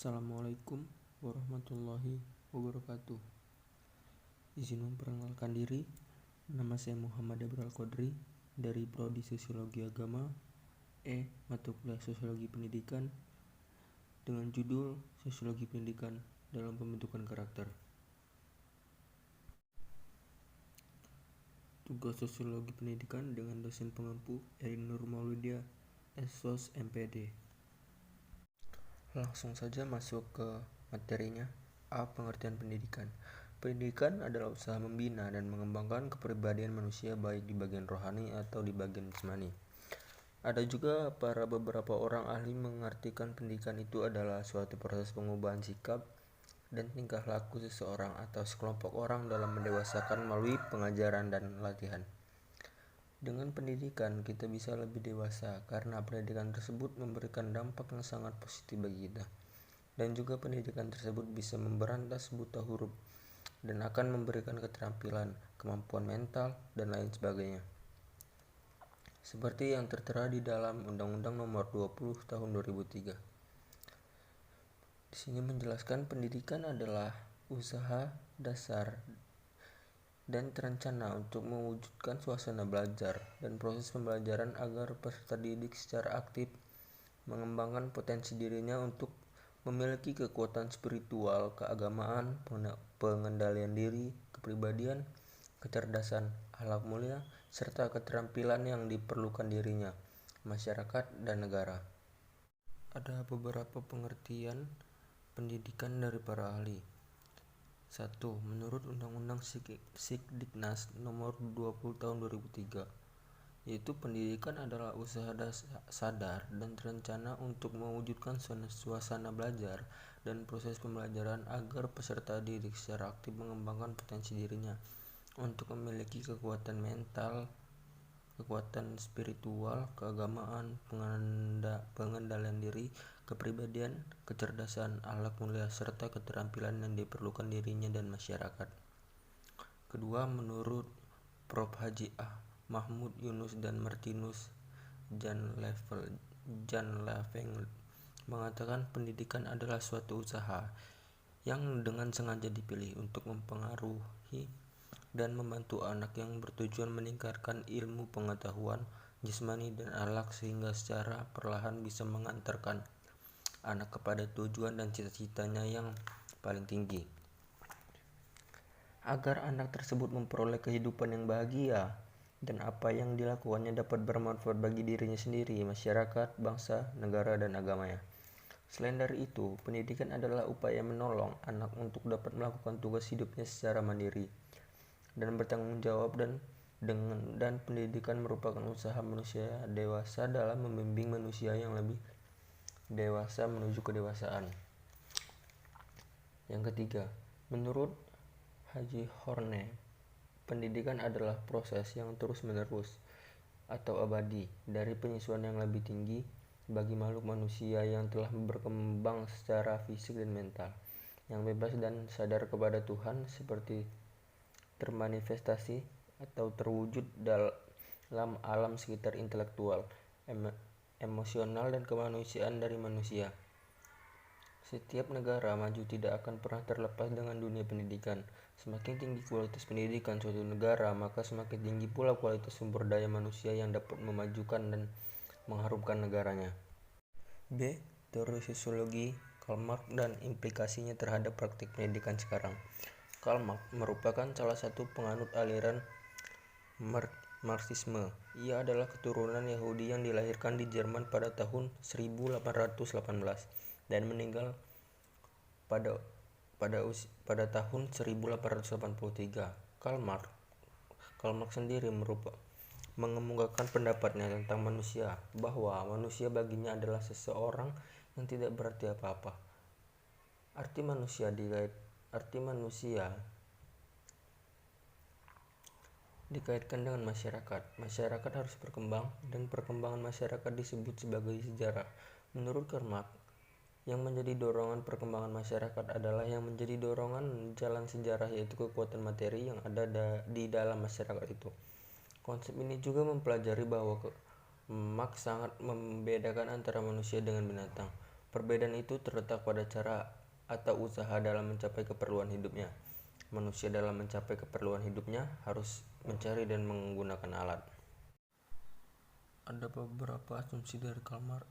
Assalamualaikum warahmatullahi wabarakatuh. Izin memperkenalkan diri, nama saya Muhammad Abral Qodri dari Prodi Sosiologi Agama, mata kuliah Sosiologi Pendidikan dengan judul Sosiologi Pendidikan dalam Pembentukan Karakter. Tugas Sosiologi Pendidikan dengan dosen pengampu Erin Nur Maulidia, SSOS MPD. Langsung saja masuk ke materinya. A. Pengertian pendidikan. Pendidikan adalah usaha membina dan mengembangkan kepribadian manusia baik di bagian rohani atau di bagian jasmani. Ada juga beberapa orang ahli mengartikan pendidikan itu adalah suatu proses pengubahan sikap dan tingkah laku seseorang atau sekelompok orang dalam mendewasakan melalui pengajaran dan latihan. Dengan pendidikan, kita bisa lebih dewasa karena pendidikan tersebut memberikan dampak yang sangat positif bagi kita. Dan juga pendidikan tersebut bisa memberantas buta huruf dan akan memberikan keterampilan, kemampuan mental, dan lain sebagainya. Seperti yang tertera di dalam Undang-Undang Nomor 20 Tahun 2003. Di sini menjelaskan pendidikan adalah usaha dasar dan terencana untuk mewujudkan suasana belajar dan proses pembelajaran agar peserta didik secara aktif mengembangkan potensi dirinya untuk memiliki kekuatan spiritual, keagamaan, pengendalian diri, kepribadian, kecerdasan, akhlak mulia, serta keterampilan yang diperlukan dirinya, masyarakat, dan negara. Ada beberapa pengertian pendidikan dari para ahli. 1. Menurut Undang-Undang Sikdiknas Nomor 20 Tahun 2003, yaitu pendidikan adalah usaha sadar dan terencana untuk mewujudkan suasana belajar dan proses pembelajaran agar peserta didik secara aktif mengembangkan potensi dirinya untuk memiliki kekuatan mental, kekuatan spiritual, keagamaan, pengendalian diri, kepribadian, kecerdasan, akhlak mulia, serta keterampilan yang diperlukan dirinya dan masyarakat. Kedua, menurut Prof. Haji Mahmud Yunus dan Martinus Jan Laveng mengatakan pendidikan adalah suatu usaha yang dengan sengaja dipilih untuk mempengaruhi dan membantu anak yang bertujuan meningkatkan ilmu pengetahuan, jasmani, dan akhlak sehingga secara perlahan bisa mengantarkan anak kepada tujuan dan cita-citanya yang paling tinggi. Agar anak tersebut memperoleh kehidupan yang bahagia dan apa yang dilakukannya dapat bermanfaat bagi dirinya sendiri, masyarakat, bangsa, negara, dan agamanya. Selain dari itu, pendidikan adalah upaya menolong anak untuk dapat melakukan tugas hidupnya secara mandiri dan bertanggung jawab dan pendidikan merupakan usaha manusia dewasa dalam membimbing manusia yang lebih dewasa menuju kedewasaan. Yang ketiga, menurut Haji Horne, pendidikan adalah proses yang terus-menerus atau abadi dari penyesuaian yang lebih tinggi bagi makhluk manusia yang telah berkembang secara fisik dan mental, yang bebas dan sadar kepada Tuhan seperti termanifestasi atau terwujud dalam alam sekitar intelektual, emosional, dan kemanusiaan dari manusia. Setiap negara maju tidak akan pernah terlepas dengan dunia pendidikan. Semakin tinggi kualitas pendidikan suatu negara, maka semakin tinggi pula kualitas sumber daya manusia yang dapat memajukan dan mengharumkan negaranya. B. Teori sosiologi Karl Marx dan implikasinya terhadap praktik pendidikan sekarang. Karl Marx merupakan salah satu penganut aliran Marxisme. Ia adalah keturunan Yahudi yang dilahirkan di Jerman pada tahun 1818 dan meninggal pada tahun 1883. Karl Marx sendiri mengemukakan pendapatnya tentang manusia, bahwa manusia baginya adalah seseorang yang tidak berarti apa-apa. Arti manusia dikaitkan dengan masyarakat. Masyarakat harus berkembang dan perkembangan masyarakat disebut sebagai sejarah. Menurut Karl Marx, yang menjadi dorongan perkembangan masyarakat adalah yang menjadi dorongan jalan sejarah, yaitu kekuatan materi yang ada di dalam masyarakat itu. Konsep ini juga mempelajari bahwa Marx sangat membedakan antara manusia dengan binatang. Perbedaan itu terletak pada cara atau usaha dalam mencapai keperluan hidupnya. Manusia dalam mencapai keperluan hidupnya harus mencari dan menggunakan alat. Ada beberapa asumsi dari Karl Marx.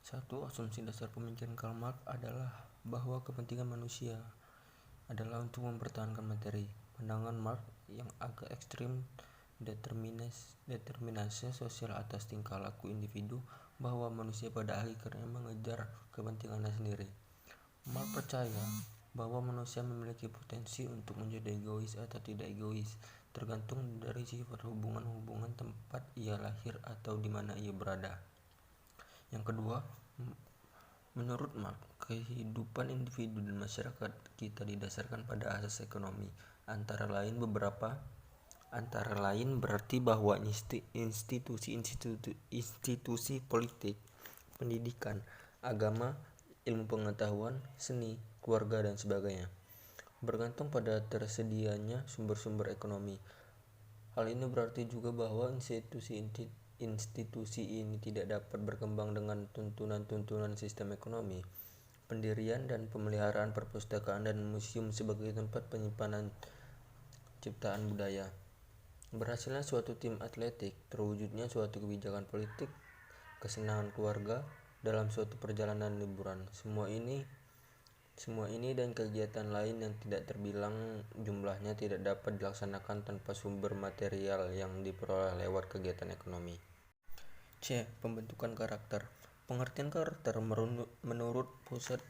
Satu, asumsi dasar pemikiran Karl Marx adalah bahwa kepentingan manusia adalah untuk mempertahankan materi. Pandangan Marx yang agak ekstrim determinasi sosial atas tingkah laku individu, bahwa manusia pada akhirnya mengejar kepentingannya sendiri. Marx percaya bahwa manusia memiliki potensi untuk menjadi egois atau tidak egois, tergantung dari sifat hubungan-hubungan tempat ia lahir atau di mana ia berada. Yang kedua, menurut Marx, kehidupan individu dan masyarakat kita didasarkan pada asas ekonomi, antara lain berarti bahwa institusi politik, pendidikan, agama, ilmu pengetahuan, seni, keluarga, dan sebagainya bergantung pada tersedianya sumber-sumber ekonomi. Hal ini berarti juga bahwa institusi ini tidak dapat berkembang dengan tuntunan sistem ekonomi. Pendirian dan pemeliharaan perpustakaan dan museum sebagai tempat penyimpanan ciptaan budaya. Berhasilnya suatu tim atletik, terwujudnya suatu kebijakan politik, kesenangan keluarga dalam suatu perjalanan liburan. Semua ini dan kegiatan lain yang tidak terbilang jumlahnya tidak dapat dilaksanakan tanpa sumber material yang diperoleh lewat kegiatan ekonomi. C. Pembentukan karakter. Pengertian karakter menurut Pusat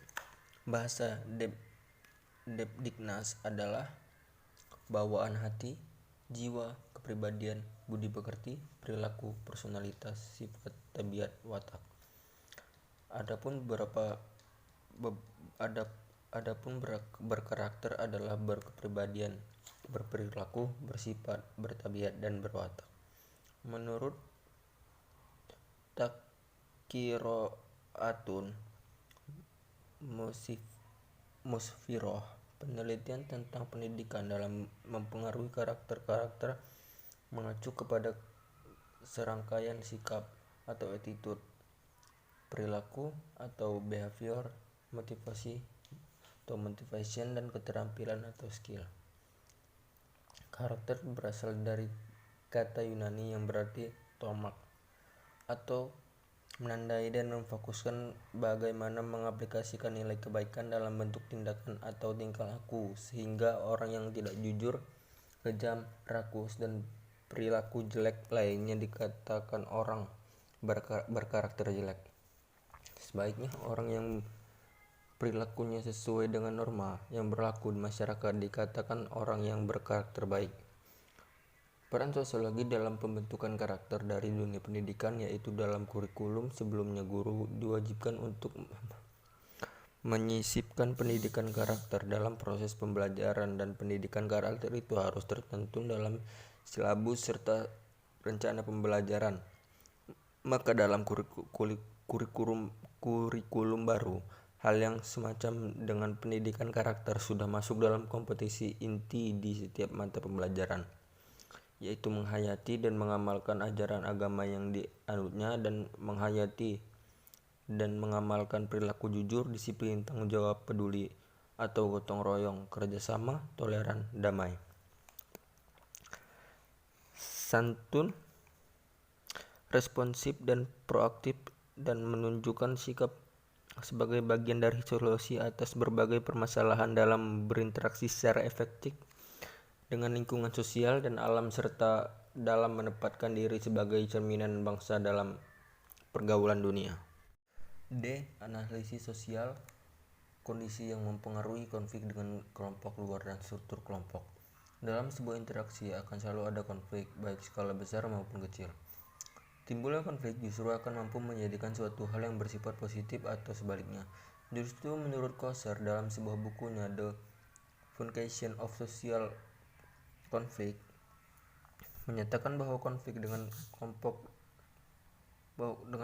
Bahasa Depdiknas adalah bawaan hati, jiwa, kepribadian, budi pekerti, perilaku, personalitas, sifat, tabiat, watak. Adapun berkarakter adalah berkepribadian, berperilaku, bersifat, bertabiat, dan berwatak. Menurut Takiroatun Musfiroh, penelitian tentang pendidikan dalam mempengaruhi karakter mengacu kepada serangkaian sikap atau attitude, perilaku atau behavior, motivation, dan keterampilan atau skill. Karakter berasal dari kata Yunani yang berarti tomak, atau menandai dan memfokuskan bagaimana mengaplikasikan nilai kebaikan dalam bentuk tindakan atau tingkah laku, sehingga orang yang tidak jujur, kejam, rakus, dan perilaku jelek lainnya dikatakan orang berkarakter jelek. Sebaiknya orang yang perilakunya sesuai dengan norma yang berlaku di masyarakat dikatakan orang yang berkarakter baik. Peran sosiologi dalam pembentukan karakter dari dunia pendidikan, yaitu dalam kurikulum sebelumnya guru diwajibkan untuk menyisipkan pendidikan karakter dalam proses pembelajaran, dan pendidikan karakter itu harus tertentu dalam silabus serta rencana pembelajaran. Maka dalam kurikulum baru, hal yang semacam dengan pendidikan karakter sudah masuk dalam kompetisi inti di setiap mata pembelajaran, yaitu menghayati dan mengamalkan ajaran agama yang dianutnya, dan menghayati dan mengamalkan perilaku jujur, disiplin, tanggung jawab, peduli, atau gotong royong, kerjasama, toleran, damai, santun, responsif, dan proaktif, dan menunjukkan sikap sebagai bagian dari solusi atas berbagai permasalahan dalam berinteraksi secara efektif dengan lingkungan sosial dan alam, serta dalam menempatkan diri sebagai cerminan bangsa dalam pergaulan dunia. D. Analisis sosial, kondisi yang mempengaruhi konflik dengan kelompok luar dan struktur kelompok. Dalam sebuah interaksi akan selalu ada konflik, baik skala besar maupun kecil. Timbulnya konflik justru akan mampu menjadikan suatu hal yang bersifat positif atau sebaliknya. Justru menurut Koser dalam sebuah bukunya The Foundation of Social Conflict, menyatakan bahwa konflik dengan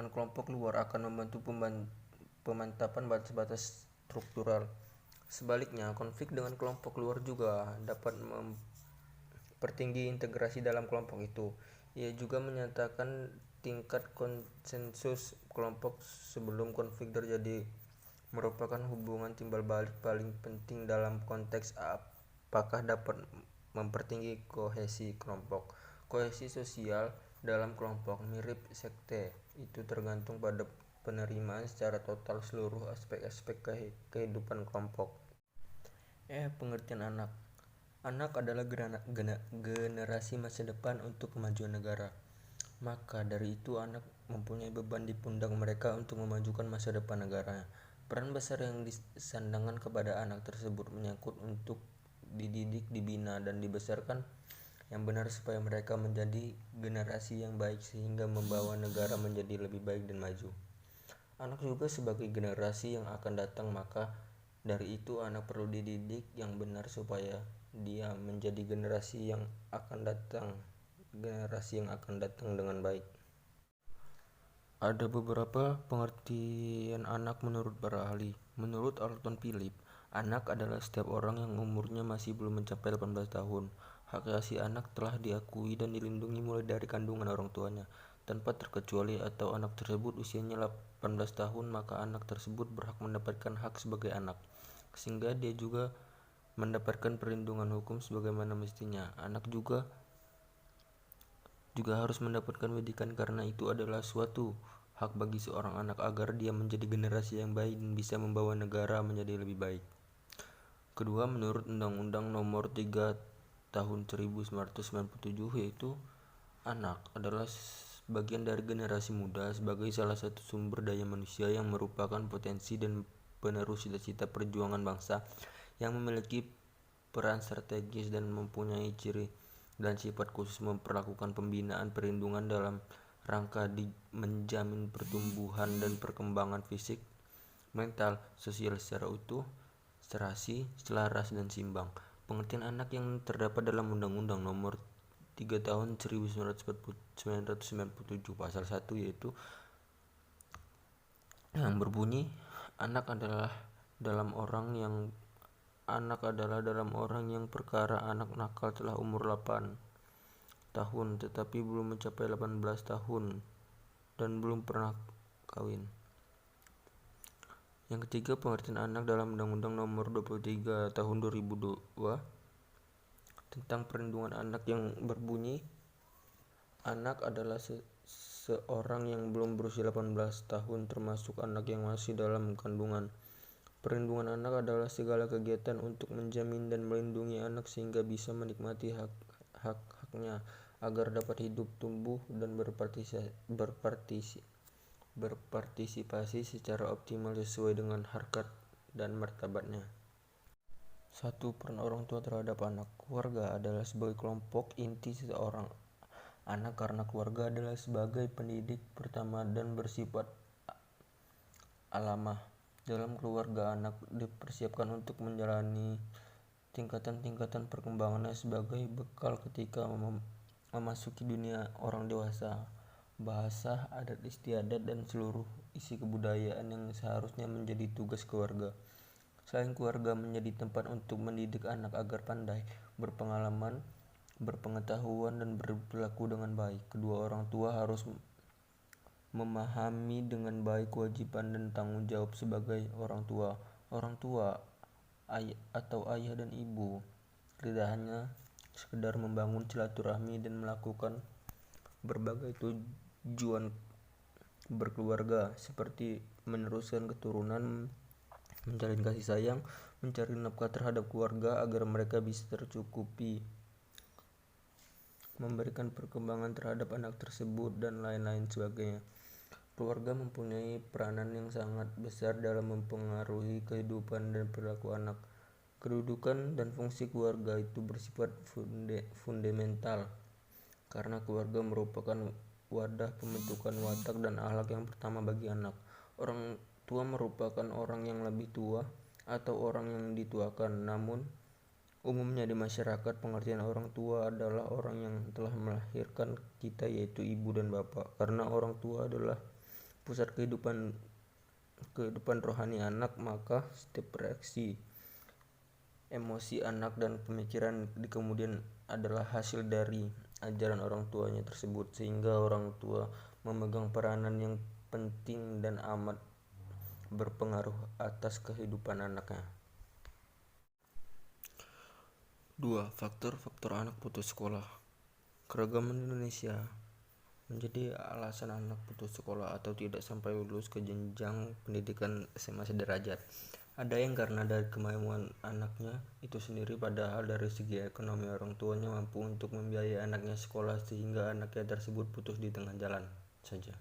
kelompok luar akan membantu pemantapan batas-batas struktural. Sebaliknya, konflik dengan kelompok luar juga dapat mempertinggi integrasi dalam kelompok itu. Ia juga menyatakan tingkat konsensus kelompok sebelum konflik terjadi merupakan hubungan timbal balik paling penting dalam konteks apakah dapat mempertinggi kohesi kelompok. Kohesi sosial dalam kelompok mirip sekte, itu tergantung pada penerimaan secara total seluruh aspek-aspek kehidupan kelompok. Pengertian anak. Anak adalah generasi masa depan untuk kemajuan negara. Maka dari itu anak mempunyai beban di pundak mereka untuk memajukan masa depan negara. Peran besar yang disandangkan kepada anak tersebut menyangkut untuk dididik, dibina, dan dibesarkan yang benar supaya mereka menjadi generasi yang baik sehingga membawa negara menjadi lebih baik dan maju. Anak juga sebagai generasi yang akan datang, maka dari itu anak perlu dididik yang benar supaya dia menjadi generasi yang akan datang dengan baik. Ada beberapa pengertian anak menurut para ahli. Menurut Alton Philip, anak adalah setiap orang yang umurnya masih belum mencapai 18 tahun. Hak asasi anak telah diakui dan dilindungi mulai dari kandungan orang tuanya, tanpa terkecuali atau anak tersebut usianya 18 tahun, maka anak tersebut berhak mendapatkan hak sebagai anak, sehingga dia juga mendapatkan perlindungan hukum sebagaimana mestinya. Anak juga harus mendapatkan pendidikan karena itu adalah suatu hak bagi seorang anak agar dia menjadi generasi yang baik dan bisa membawa negara menjadi lebih baik. Kedua, menurut Undang-Undang Nomor 3 Tahun 1997, yaitu anak adalah bagian dari generasi muda sebagai salah satu sumber daya manusia yang merupakan potensi dan penerus cita-cita perjuangan bangsa, yang memiliki peran strategis dan mempunyai ciri dan sifat khusus memperlakukan pembinaan perlindungan dalam rangka menjamin pertumbuhan dan perkembangan fisik, mental, sosial secara utuh, serasi, selaras, dan simbang. Pengertian anak yang terdapat dalam Undang-Undang Nomor 3 Tahun 1997 Pasal 1, yaitu yang berbunyi, anak adalah dalam orang yang perkara anak nakal telah umur 8 tahun tetapi belum mencapai 18 tahun dan belum pernah kawin. Yang ketiga, pengertian anak dalam Undang-Undang Nomor 23 Tahun 2002 tentang perlindungan anak yang berbunyi, anak adalah seorang yang belum berusia 18 tahun termasuk anak yang masih dalam kandungan. Perlindungan anak adalah segala kegiatan untuk menjamin dan melindungi anak sehingga bisa menikmati hak-haknya agar dapat hidup, tumbuh, dan berpartisipasi secara optimal sesuai dengan harkat dan martabatnya. 1. Peran orang tua terhadap anak. Keluarga adalah sebagai kelompok inti seseorang anak karena keluarga adalah sebagai pendidik pertama dan bersifat alamah. Dalam keluarga, anak dipersiapkan untuk menjalani tingkatan-tingkatan perkembangannya sebagai bekal ketika memasuki dunia orang dewasa. Bahasa, adat istiadat, dan seluruh isi kebudayaan yang seharusnya menjadi tugas keluarga. Selain keluarga menjadi tempat untuk mendidik anak agar pandai, berpengalaman, berpengetahuan, dan berperilaku dengan baik, kedua orang tua harus memahami dengan baik kewajiban dan tanggung jawab sebagai orang tua. Orang tua atau ayah dan ibu tidak hanya sekedar membangun silaturahmi dan melakukan berbagai tujuan berkeluarga seperti meneruskan keturunan, menjalin kasih sayang, mencari nafkah terhadap keluarga agar mereka bisa tercukupi, memberikan perkembangan terhadap anak tersebut, dan lain-lain sebagainya. Keluarga mempunyai peranan yang sangat besar dalam mempengaruhi kehidupan dan perilaku anak. Kedudukan dan fungsi keluarga itu bersifat fundamental karena keluarga merupakan wadah pembentukan watak dan akhlak yang pertama bagi anak. Orang tua merupakan orang yang lebih tua atau orang yang dituakan, namun umumnya di masyarakat pengertian orang tua adalah orang yang telah melahirkan kita, yaitu ibu dan bapak. Karena orang tua adalah pusat kehidupan rohani anak, maka setiap reaksi emosi anak dan pemikiran di kemudian adalah hasil dari ajaran orang tuanya tersebut, sehingga orang tua memegang peranan yang penting dan amat berpengaruh atas kehidupan anaknya. 2. Faktor-faktor anak putus sekolah. Keragaman Indonesia menjadi alasan anak putus sekolah atau tidak sampai lulus ke jenjang pendidikan SMA sederajat. Ada yang karena dari kemauan anaknya itu sendiri, padahal dari segi ekonomi orang tuanya mampu untuk membiayai anaknya sekolah sehingga anaknya tersebut putus di tengah jalan saja.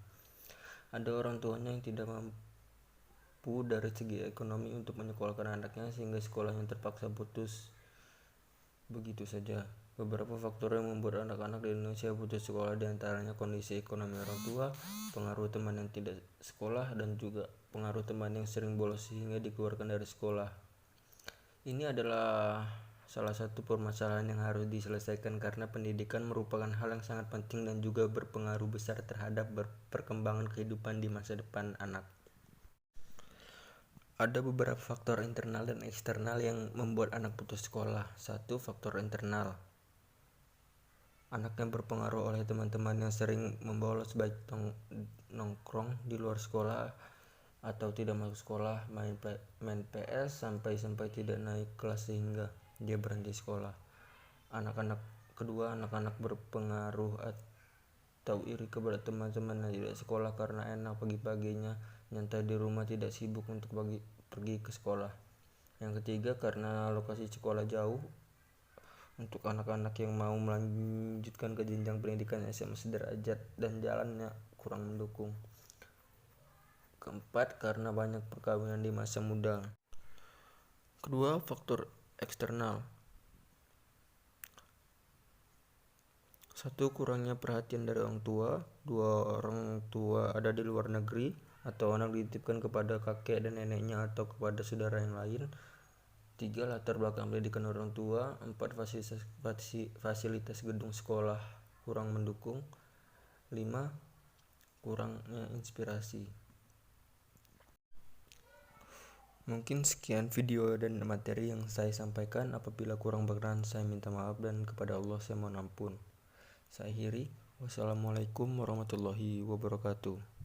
Ada orang tuanya yang tidak mampu dari segi ekonomi untuk menyekolahkan anaknya sehingga sekolahnya terpaksa putus begitu saja. Beberapa faktor yang membuat anak-anak di Indonesia putus sekolah diantaranya kondisi ekonomi orang tua, pengaruh teman yang tidak sekolah, dan juga pengaruh teman yang sering bolos sehingga dikeluarkan dari sekolah. Ini adalah salah satu permasalahan yang harus diselesaikan karena pendidikan merupakan hal yang sangat penting dan juga berpengaruh besar terhadap perkembangan kehidupan di masa depan anak. Ada beberapa faktor internal dan eksternal yang membuat anak putus sekolah. 1. Faktor internal. Anak yang berpengaruh oleh teman-teman yang sering membolos, baik nongkrong di luar sekolah atau tidak masuk sekolah, main PS sampai tidak naik kelas sehingga dia berhenti sekolah. Kedua, anak-anak berpengaruh atau iri kepada teman-teman yang tidak sekolah karena enak pagi-paginya nyantai di rumah, tidak sibuk untuk pergi ke sekolah. Yang ketiga, karena lokasi sekolah jauh untuk anak-anak yang mau melanjutkan ke jenjang pendidikan SMA sederajat dan jalannya kurang mendukung. Keempat, karena banyak perkawinan di masa muda. Kedua, faktor eksternal. 1. Kurangnya perhatian dari orang tua. 2. Orang tua ada di luar negeri atau anak dititipkan kepada kakek dan neneknya atau kepada saudara yang lain. 3. Latar belakang pendidikan orang tua. 4. Fasilitas gedung sekolah kurang mendukung. 5. Kurangnya inspirasi. Mungkin sekian video dan materi yang saya sampaikan. Apabila kurang berkenan, saya minta maaf, dan kepada Allah saya mohon ampun. Saya akhiri. Wassalamualaikum warahmatullahi wabarakatuh.